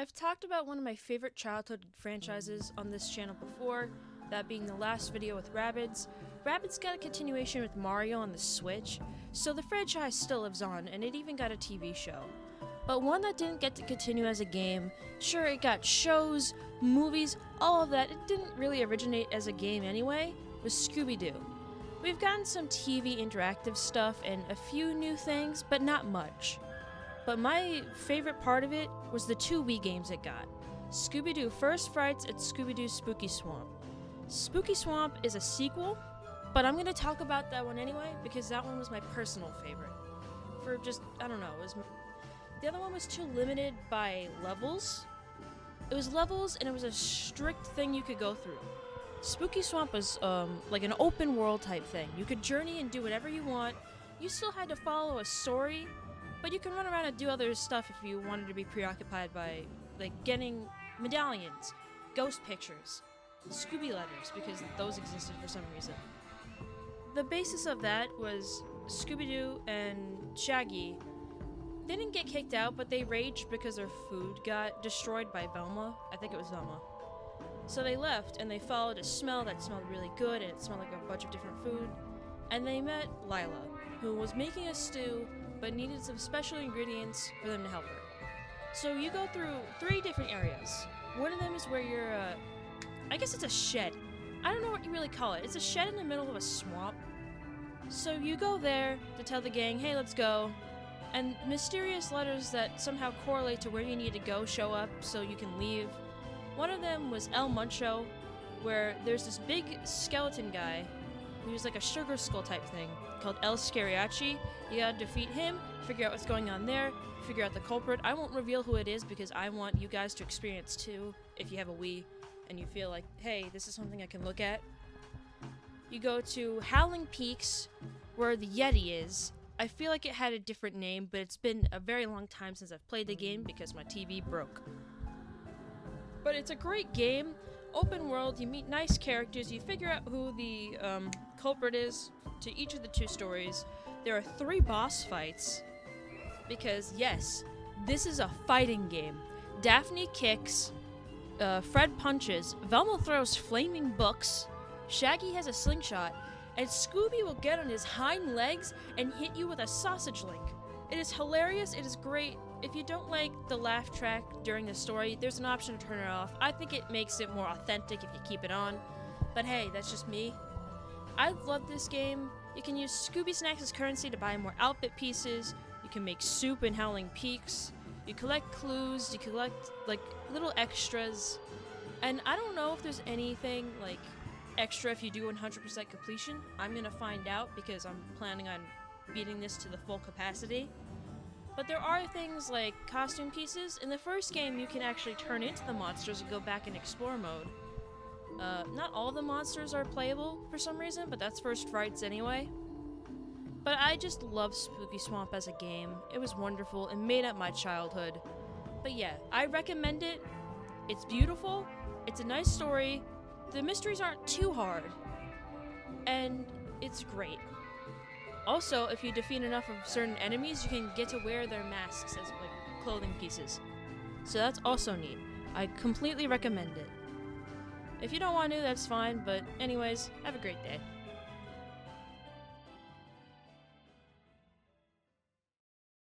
I've talked about one of my favorite childhood franchises on this channel before, that being the last video with Rabbids. Rabbids got a continuation with Mario on the Switch, so the franchise still lives on, and it even got a TV show. But one that didn't get to continue as a game, sure it got shows, movies, all of that, it didn't really originate as a game anyway, was Scooby Doo. We've gotten some TV interactive stuff and a few new things, but not much. But my favorite part of it was the 2 Wii games it got. Scooby Doo First Frights and Scooby Doo Spooky Swamp. Spooky Swamp is a sequel, but I'm going to talk about that one anyway because that one was my personal favorite. For just, I don't know, the other one was too limited by levels. It was levels and it was a strict thing you could go through. Spooky Swamp was like an open world type thing. You could journey and do whatever you want. You still had to follow a story, but you can run around and do other stuff if you wanted to be preoccupied by, like, getting medallions, ghost pictures, Scooby letters, because those existed for some reason. The basis of that was Scooby-Doo and Shaggy. They didn't get kicked out, but they raged because their food got destroyed by Velma. I think it was Velma. So they left, and they followed a smell that smelled really good, and it smelled like a bunch of different food. And they met Lila, who was making a stew, but needed some special ingredients for them to help her. So you go through 3 different areas. One of them is where you're, I guess it's a shed. I don't know what you really call it. It's a shed in the middle of a swamp. So you go there to tell the gang, hey, let's go. And mysterious letters that somehow correlate to where you need to go show up so you can leave. One of them was El Muncho, where there's this big skeleton guy who was like a sugar skull type thing called El Scariachi. You gotta defeat him, figure out what's going on there, figure out the culprit. I won't reveal who it is because I want you guys to experience too if you have a Wii and you feel like, hey, this is something I can look at. You go to Howling Peaks, where the Yeti is. I feel like it had a different name, but it's been a very long time since I've played the game because my TV broke. But it's a great game. Open world, you meet nice characters, you figure out who the culprit is to each of the 2 stories. There are 3 boss fights, because yes, this is a fighting game. Daphne kicks, Fred punches, Velma throws flaming books, Shaggy has a slingshot, and Scooby will get on his hind legs and hit you with a sausage link. It is hilarious, it is great. If you don't like the laugh track during the story, there's an option to turn it off. I think it makes it more authentic if you keep it on. But hey, that's just me. I love this game. You can use Scooby Snacks as currency to buy more outfit pieces. You can make soup in Howling Peaks. You collect clues. You collect, like, little extras. And I don't know if there's anything, like, extra if you do 100% completion. I'm gonna find out because I'm planning on beating this to the full capacity. But there are things like costume pieces. In the first game, you can actually turn into the monsters and go back in explore mode. Not all the monsters are playable for some reason, but that's First Frights anyway. But I just love Spooky Swamp as a game. It was wonderful and made up my childhood. But yeah, I recommend it. It's beautiful. It's a nice story. The mysteries aren't too hard. And it's great. Also, if you defeat enough of certain enemies, you can get to wear their masks as, like, clothing pieces. So that's also neat. I completely recommend it. If you don't want to, that's fine, but anyways, have a great day.